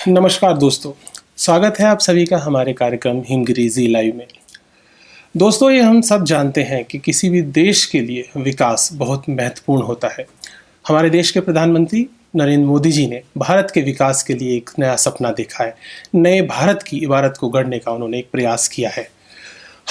नमस्कार दोस्तों, स्वागत है आप सभी का हमारे कार्यक्रम हिंगरेज़ी लाइव में। दोस्तों, ये हम सब जानते हैं कि किसी भी देश के लिए विकास बहुत महत्वपूर्ण होता है। हमारे देश के प्रधानमंत्री नरेंद्र मोदी जी ने भारत के विकास के लिए एक नया सपना देखा है। नए भारत की इबारत को गढ़ने का उन्होंने एक प्रयास किया है।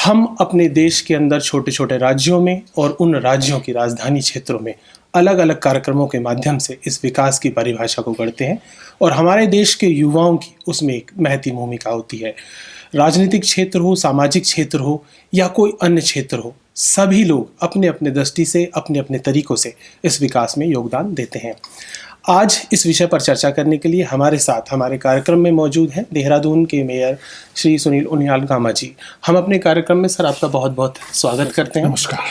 हम अपने देश के अंदर छोटे छोटे राज्यों में और उन राज्यों की राजधानी क्षेत्रों में अलग अलग कार्यक्रमों के माध्यम से इस विकास की परिभाषा को गढ़ते हैं और हमारे देश के युवाओं की उसमें एक महती भूमिका होती है। राजनीतिक क्षेत्र हो, सामाजिक क्षेत्र हो या कोई अन्य क्षेत्र हो, सभी लोग अपने अपने दृष्टि से, अपने अपने तरीकों से इस विकास में योगदान देते हैं। आज इस विषय पर चर्चा करने के लिए हमारे साथ हमारे कार्यक्रम में मौजूद हैं देहरादून के मेयर श्री सुनील उनियाल गामा जी। हम अपने कार्यक्रम में सर आपका बहुत बहुत स्वागत करते हैं। नमस्कार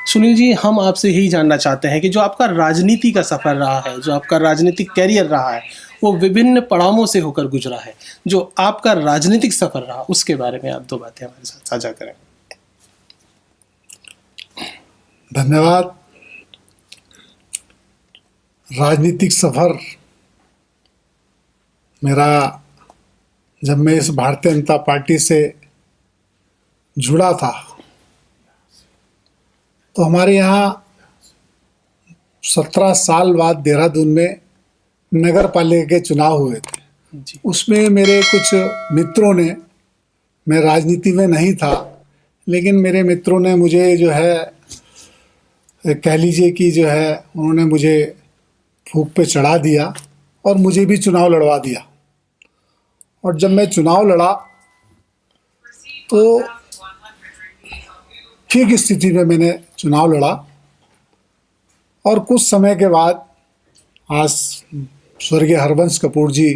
सुनील जी, हम आपसे यही जानना चाहते हैं कि जो आपका राजनीति का सफ़र रहा है, जो आपका राजनीतिक कैरियर रहा है, वो विभिन्न पड़ावों से होकर गुजरा है। जो आपका राजनीतिक सफ़र रहा उसके बारे में आप दो बातें हमारे साथ साझा करें। धन्यवाद। राजनीतिक सफ़र मेरा, जब मैं इस भारतीय जनता पार्टी से जुड़ा था तो हमारे यहाँ 17 साल बाद देहरादून में नगर पालिका के चुनाव हुए थे। उसमें मेरे कुछ मित्रों ने, मैं राजनीति में नहीं था, लेकिन मेरे मित्रों ने मुझे जो है कह लीजिए कि जो है उन्होंने मुझे फूंक पे चढ़ा दिया और मुझे भी चुनाव लड़वा दिया। और जब मैं चुनाव लड़ा तो ठीक स्थिति में मैंने चुनाव लड़ा और कुछ समय के बाद आज स्वर्गीय हरबंश कपूर जी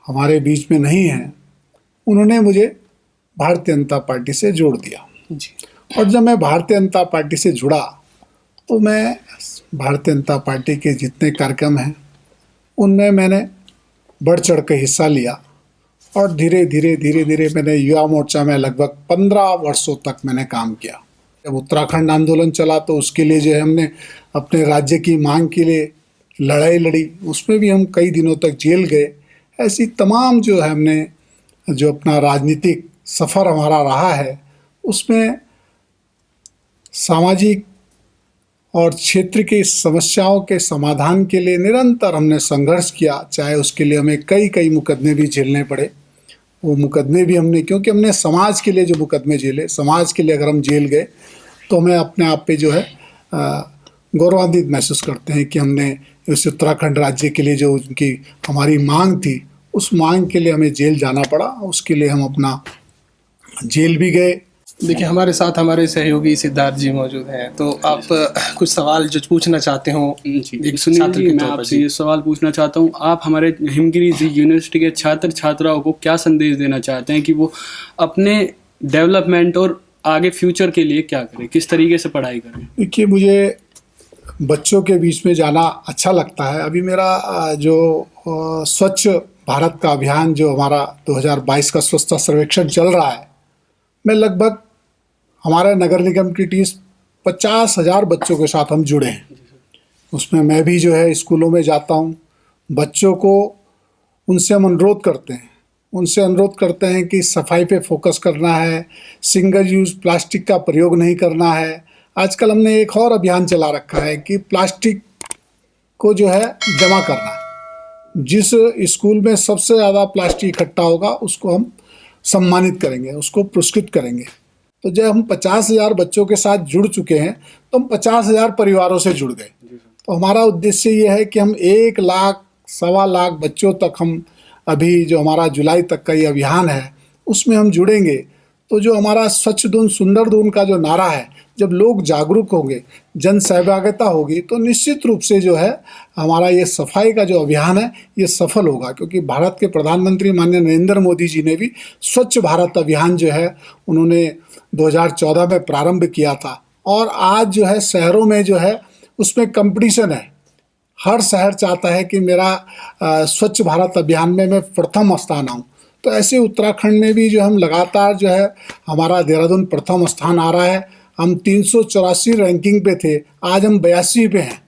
हमारे बीच में नहीं हैं, उन्होंने मुझे भारतीय जनता पार्टी से जोड़ दिया जी। और जब मैं भारतीय जनता पार्टी से जुड़ा तो मैं भारतीय जनता पार्टी के जितने कार्यक्रम हैं उनमें मैंने बढ़ चढ़ के हिस्सा लिया और धीरे धीरे मैंने युवा मोर्चा में लगभग 15 वर्षों तक मैंने काम किया। जब उत्तराखंड आंदोलन चला तो उसके लिए जो है हमने अपने राज्य की मांग के लिए लड़ाई लड़ी, उसमें भी हम कई दिनों तक जेल गए। ऐसी तमाम जो है हमने जो अपना राजनीतिक सफ़र हमारा रहा है उसमें सामाजिक और क्षेत्र की समस्याओं के समाधान के लिए निरंतर हमने संघर्ष किया, चाहे उसके लिए हमें कई मुकदमे भी झेलने पड़े। वो मुकदमे भी हमने, क्योंकि हमने समाज के लिए जो मुकदमे झेले, समाज के लिए अगर हम जेल गए तो हमें अपने आप पे जो है गौरवान्वित महसूस करते हैं कि हमने इस उत्तराखंड राज्य के लिए जो उनकी हमारी मांग थी, उस मांग के लिए हमें जेल जाना पड़ा। उसके लिए हम अपना जेल भी गए। देखिए, हमारे साथ हमारे सहयोगी सिद्धार्थ जी मौजूद हैं, तो आप कुछ सवाल जो पूछना चाहते हो जी। सुनील जी, मैं आपसे ये सवाल पूछना चाहता हूँ, आप हमारे हिमगिरी यूनिवर्सिटी के छात्र छात्राओं को क्या संदेश देना चाहते हैं कि वो अपने डेवलपमेंट और आगे फ्यूचर के लिए क्या करें, किस तरीके से पढ़ाई करें? देखिए, मुझे बच्चों के बीच में जाना अच्छा लगता है। अभी मेरा जो स्वच्छ भारत का अभियान जो हमारा 2022 का स्वच्छता सर्वेक्षण चल रहा है, मैं लगभग हमारे नगर निगम की टीम 50,000 बच्चों के साथ हम जुड़े हैं। उसमें मैं भी जो है स्कूलों में जाता हूँ, बच्चों को उनसे हम अनुरोध करते हैं कि सफाई पे फोकस करना है, सिंगल यूज़ प्लास्टिक का प्रयोग नहीं करना है। आजकल हमने एक और अभियान चला रखा है कि प्लास्टिक को जो है जमा करना है। जिस स्कूल में सबसे ज़्यादा प्लास्टिक इकट्ठा होगा उसको हम सम्मानित करेंगे, उसको पुरस्कृत करेंगे। तो जब हम 50,000 बच्चों के साथ जुड़ चुके हैं तो हम 50,000 परिवारों से जुड़ गए। तो हमारा उद्देश्य ये है कि हम 1 लाख, 1.25 लाख बच्चों तक हम अभी जो हमारा जुलाई तक का ये अभियान है उसमें हम जुड़ेंगे। तो जो हमारा स्वच्छ दून सुंदर दून का जो नारा है, जब लोग जागरूक होंगे, जन सहभागिता होगी, तो निश्चित रूप से जो है हमारा ये सफाई का जो अभियान है ये सफल होगा। क्योंकि भारत के प्रधानमंत्री माननीय नरेंद्र मोदी जी ने भी स्वच्छ भारत अभियान जो है उन्होंने 2014 में प्रारंभ किया था और आज जो है शहरों में जो है उसमें कंपटीशन है। हर शहर चाहता है कि मेरा स्वच्छ भारत अभियान में मैं प्रथम स्थान आऊँ। तो ऐसे उत्तराखंड में भी जो हम लगातार जो है हमारा देहरादून प्रथम स्थान आ रहा है। हम 384 रैंकिंग पे थे, आज हम 82 पे हैं।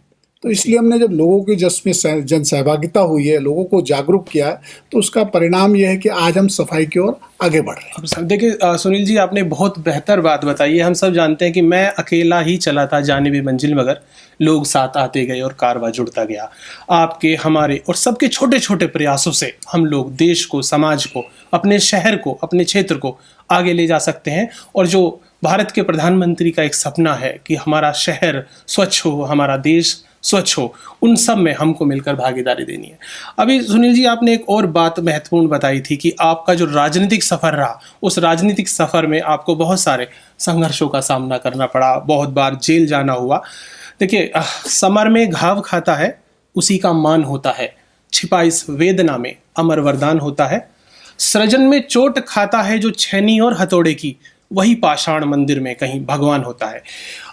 तो इसलिए हमने जब लोगों की जिसमें जन सहभागिता हुई है, लोगों को जागरूक किया है, तो उसका परिणाम यह है कि आज हम सफाई की ओर आगे बढ़ रहे हैं। अब सब देखिए सुनील जी, आपने बहुत बेहतर बात बताई है। हम सब जानते हैं कि मैं अकेला ही चला था जानिबी मंजिल, मगर लोग साथ आते गए और कारवां जुड़ता गया। आपके, हमारे और सबके छोटे छोटे प्रयासों से हम लोग देश को, समाज को, अपने शहर को, अपने क्षेत्र को आगे ले जा सकते हैं। और जो भारत के प्रधानमंत्री का एक सपना है कि हमारा शहर स्वच्छ हो, हमारा देश स्वच्छ हो, उन सब में हमको मिलकर भागीदारी देनी है। अभी सुनील जी, आपने एक और बात महत्वपूर्ण बताई थी कि आपका जो राजनीतिक सफ़र रहा, उस राजनीतिक सफ़र में आपको बहुत सारे संघर्षों का सामना करना पड़ा, बहुत बार जेल जाना हुआ। देखिए, समर में घाव खाता है उसी का मान होता है, छिपा इस वेदना में अमर वरदान होता है। सृजन में चोट खाता है जो छैनी और हथौड़े की, वही पाषाण मंदिर में कहीं भगवान होता है।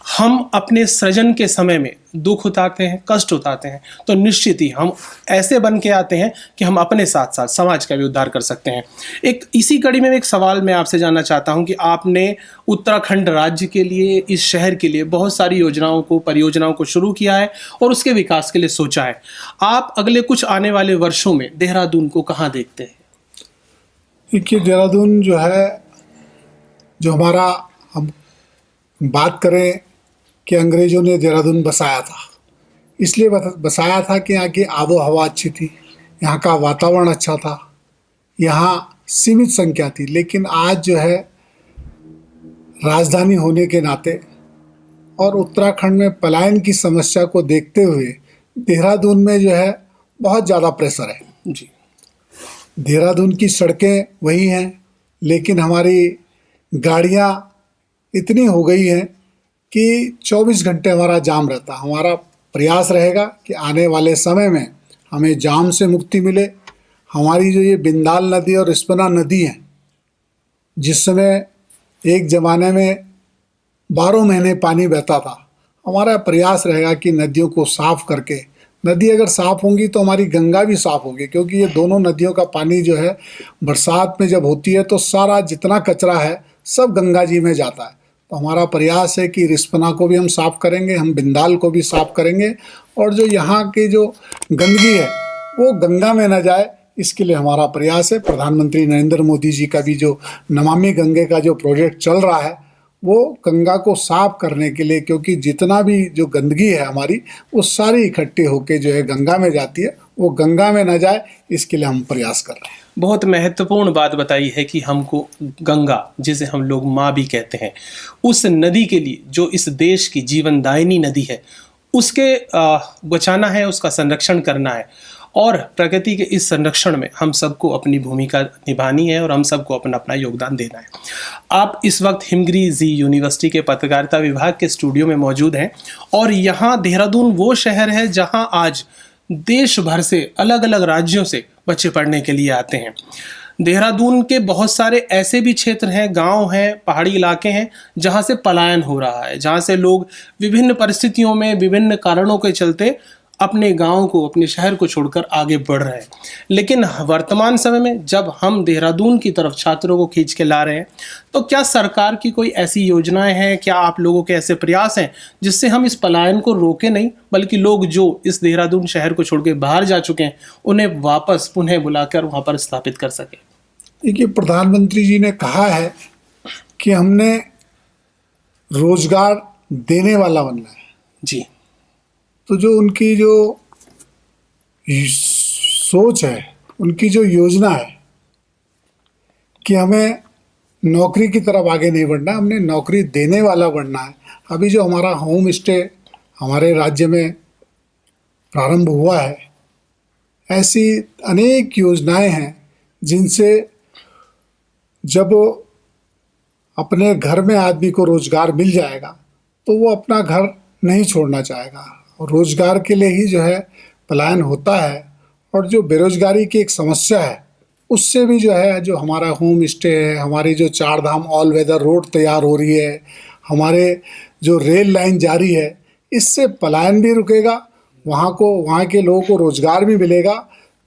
हम अपने सृजन के समय में दुख उठाते हैं, कष्ट उठाते हैं, तो निश्चित ही हम ऐसे बन के आते हैं कि हम अपने साथ साथ समाज का भी उद्धार कर सकते हैं। एक इसी कड़ी में एक सवाल मैं आपसे जानना चाहता हूं कि आपने उत्तराखंड राज्य के लिए, इस शहर के लिए बहुत सारी योजनाओं को, परियोजनाओं को शुरू किया है और उसके विकास के लिए सोचा है। आप अगले कुछ आने वाले वर्षों में देहरादून को कहाँ देखते हैं? देखिए, देहरादून जो है, जो हमारा, हम बात करें कि अंग्रेज़ों ने देहरादून बसाया था, इसलिए बसाया था कि यहाँ की आबो हवा अच्छी थी, यहाँ का वातावरण अच्छा था, यहाँ सीमित संख्या थी। लेकिन आज जो है, राजधानी होने के नाते और उत्तराखंड में पलायन की समस्या को देखते हुए देहरादून में जो है बहुत ज़्यादा प्रेशर है जी। देहरादून की सड़कें वही हैं, लेकिन हमारी गाड़ियाँ इतनी हो गई हैं कि 24 घंटे हमारा जाम रहता। हमारा प्रयास रहेगा कि आने वाले समय में हमें जाम से मुक्ति मिले। हमारी जो ये बिंदाल नदी और रिस्पना नदी है, जिस समय एक ज़माने में 12 महीने पानी बहता था, हमारा प्रयास रहेगा कि नदियों को साफ़ करके, नदी अगर साफ़ होंगी तो हमारी गंगा भी साफ़ होगी, क्योंकि ये दोनों नदियों का पानी जो है बरसात में जब होती है तो सारा जितना कचरा है सब गंगा जी में जाता है। तो हमारा प्रयास है कि रिस्पना को भी हम साफ़ करेंगे, हम बिंदाल को भी साफ़ करेंगे, और जो यहाँ की जो गंदगी है वो गंगा में न जाए, इसके लिए हमारा प्रयास है। प्रधानमंत्री नरेंद्र मोदी जी का भी जो नमामि गंगे का जो प्रोजेक्ट चल रहा है, वो गंगा को साफ करने के लिए, क्योंकि जितना भी जो गंदगी है हमारी, वो सारी इकट्ठी होके जो है गंगा में जाती है, वो गंगा में न जाए, इसके लिए हम प्रयास कर रहे हैं। बहुत महत्वपूर्ण बात बताई है कि हमको गंगा, जिसे हम लोग माँ भी कहते हैं, उस नदी के लिए, जो इस देश की जीवनदायिनी नदी है, उसके बचाना है, उसका संरक्षण करना है। और प्रकृति के इस संरक्षण में हम सबको अपनी भूमिका निभानी है और हम सबको अपना अपना योगदान देना है। आप इस वक्त हिमगिरी जी यूनिवर्सिटी के पत्रकारिता विभाग के स्टूडियो में मौजूद हैं, और यहाँ देहरादून वो शहर है जहाँ आज देश भर से, अलग अलग राज्यों से बच्चे पढ़ने के लिए आते हैं। देहरादून के बहुत सारे ऐसे भी क्षेत्र हैं, गांव हैं, पहाड़ी इलाके हैं, जहां से पलायन हो रहा है, जहां से लोग विभिन्न परिस्थितियों में, विभिन्न कारणों के चलते अपने गांव को, अपने शहर को छोड़कर आगे बढ़ रहे हैं। लेकिन वर्तमान समय में जब हम देहरादून की तरफ छात्रों को खींच के ला रहे हैं, तो क्या सरकार की कोई ऐसी योजनाएं हैं, क्या आप लोगों के ऐसे प्रयास हैं जिससे हम इस पलायन को रोके नहीं, बल्कि लोग जो इस देहरादून शहर को छोड़ के बाहर जा चुके हैं, उन्हें वापस पुनः बुलाकर वहाँ पर स्थापित कर सके? देखिए, प्रधानमंत्री जी ने कहा है कि हमने रोजगार देने वाला बनना है जी। तो जो उनकी जो सोच है, उनकी जो योजना है कि हमें नौकरी की तरफ आगे नहीं बढ़ना, हमने नौकरी देने वाला बनना है। अभी जो हमारा होम स्टे हमारे राज्य में प्रारंभ हुआ है, ऐसी अनेक योजनाएं हैं जिनसे जब अपने घर में आदमी को रोजगार मिल जाएगा तो वो अपना घर नहीं छोड़ना चाहेगा। रोजगार के लिए ही जो है पलायन होता है। और जो बेरोजगारी की एक समस्या है, उससे भी जो है, जो हमारा होम स्टे है, हमारी जो 4 धाम ऑल वेदर रोड तैयार हो रही है, हमारे जो रेल लाइन जारी है, इससे पलायन भी रुकेगा, वहाँ के लोगों को रोजगार भी मिलेगा,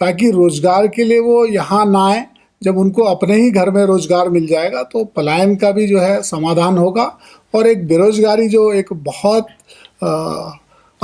ताकि रोजगार के लिए वो यहाँ ना आए। जब उनको अपने ही घर में रोजगार मिल जाएगा तो पलायन का भी जो है समाधान होगा। और एक बेरोजगारी जो एक बहुत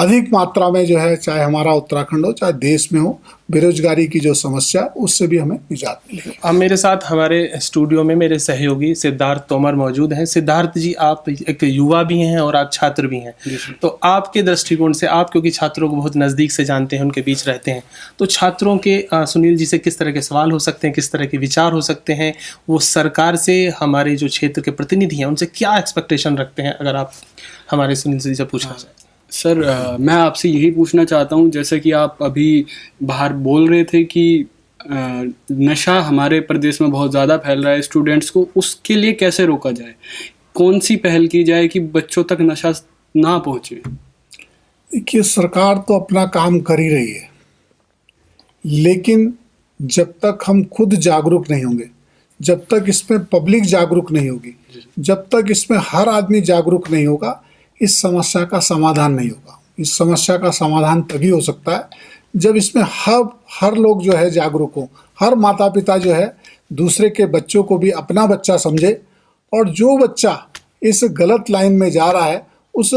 अधिक मात्रा में जो है, चाहे हमारा उत्तराखंड हो चाहे देश में हो, बेरोजगारी की जो समस्या उससे भी हमें निजात मिलेगी। अब मेरे साथ हमारे स्टूडियो में मेरे सहयोगी सिद्धार्थ तोमर मौजूद हैं। सिद्धार्थ जी, आप एक युवा भी हैं और आप छात्र भी हैं, तो आपके दृष्टिकोण से, आप क्योंकि छात्रों को बहुत नज़दीक से जानते हैं, उनके बीच रहते हैं, तो छात्रों के सुनील जी से किस तरह के सवाल हो सकते हैं, किस तरह के विचार हो सकते हैं, वो सरकार से, हमारे जो क्षेत्र के प्रतिनिधि हैं उनसे क्या एक्सपेक्टेशन रखते हैं, अगर आप हमारे सुनील जी से पूछना चाहें। सर, मैं आपसे यही पूछना चाहता हूँ, जैसे कि आप अभी बाहर बोल रहे थे कि नशा हमारे प्रदेश में बहुत ज़्यादा फैल रहा है, स्टूडेंट्स को उसके लिए कैसे रोका जाए, कौन सी पहल की जाए कि बच्चों तक नशा ना पहुँचे? देखिए, सरकार तो अपना काम कर ही रही है, लेकिन जब तक हम खुद जागरूक नहीं होंगे, जब तक इसमें पब्लिक जागरूक नहीं होगी, जब तक इसमें हर आदमी जागरूक नहीं होगा, इस समस्या का समाधान नहीं होगा। इस समस्या का समाधान तभी हो सकता है जब इसमें हर लोग जो है जागरूक हो, हर माता पिता जो है दूसरे के बच्चों को भी अपना बच्चा समझे, और जो बच्चा इस गलत लाइन में जा रहा है उस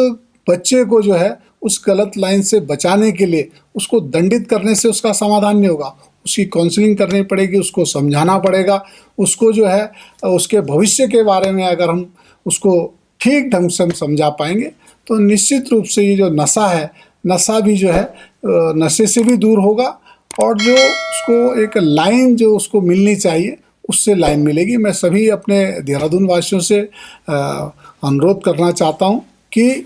बच्चे को जो है उस गलत लाइन से बचाने के लिए उसको दंडित करने से उसका समाधान नहीं होगा। उसकी काउंसलिंग करनी पड़ेगी, उसको समझाना पड़ेगा, उसको जो है उसके भविष्य के बारे में अगर हम उसको ठीक ढंग से हम समझा पाएंगे तो निश्चित रूप से ये जो नशा है, नशा भी जो है नशे से भी दूर होगा, और जो उसको एक लाइन जो उसको मिलनी चाहिए उससे लाइन मिलेगी। मैं सभी अपने देहरादून वासियों से अनुरोध करना चाहता हूँ कि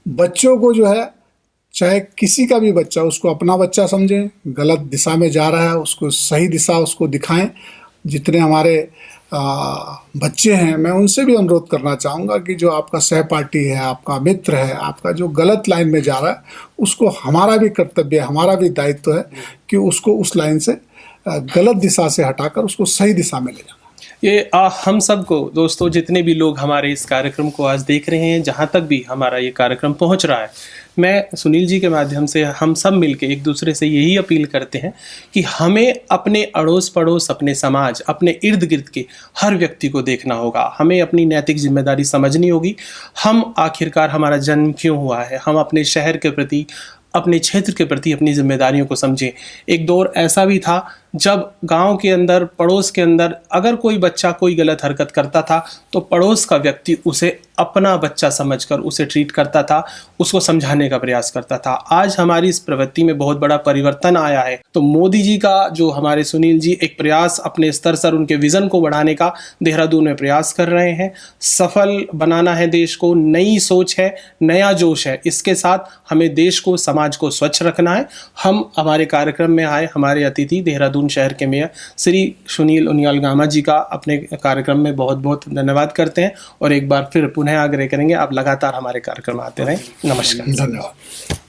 बच्चों को जो है, चाहे किसी का भी बच्चा, उसको अपना बच्चा समझें, गलत दिशा में जा रहा है उसको सही दिशा उसको दिखाएं। जितने हमारे बच्चे हैं, मैं उनसे भी अनुरोध करना चाहूँगा कि जो आपका सहपाठी है, आपका मित्र है, आपका जो गलत लाइन में जा रहा है, उसको हमारा भी कर्तव्य है, हमारा भी दायित्व है कि उसको उस लाइन से गलत दिशा से हटाकर उसको सही दिशा में ले जाना। ये हम सबको, दोस्तों, जितने भी लोग हमारे इस कार्यक्रम को आज देख रहे हैं, जहाँ तक भी हमारा ये कार्यक्रम पहुँच रहा है, मैं सुनील जी के माध्यम से हम सब मिलके एक दूसरे से यही अपील करते हैं कि हमें अपने अड़ोस पड़ोस, अपने समाज, अपने इर्द गिर्द के हर व्यक्ति को देखना होगा। हमें अपनी नैतिक जिम्मेदारी समझनी होगी। हम आखिरकार, हमारा जन्म क्यों हुआ है, हम अपने शहर के प्रति, अपने क्षेत्र के प्रति अपनी जिम्मेदारियों को समझें। एक दौर ऐसा भी था जब गांव के अंदर, पड़ोस के अंदर अगर कोई बच्चा कोई गलत हरकत करता था तो पड़ोस का व्यक्ति उसे अपना बच्चा समझकर उसे ट्रीट करता था, उसको समझाने का प्रयास करता था। आज हमारी इस प्रवृत्ति में बहुत बड़ा परिवर्तन आया है। तो मोदी जी का, जो हमारे सुनील जी एक प्रयास अपने स्तर से उनके विज़न को बढ़ाने का देहरादून में प्रयास कर रहे हैं। सफल बनाना है देश को, नई सोच है, नया जोश है। इसके साथ हमें देश को, समाज को स्वच्छ रखना है। हम हमारे कार्यक्रम में आए हमारे अतिथि देहरादून शहर के मेयर श्री सुनील उनियाल गामा जी का अपने कार्यक्रम में बहुत बहुत धन्यवाद करते हैं, और एक बार फिर पुनः आग्रह करेंगे आप लगातार हमारे कार्यक्रम आते रहें। नमस्कार। धन्यवाद।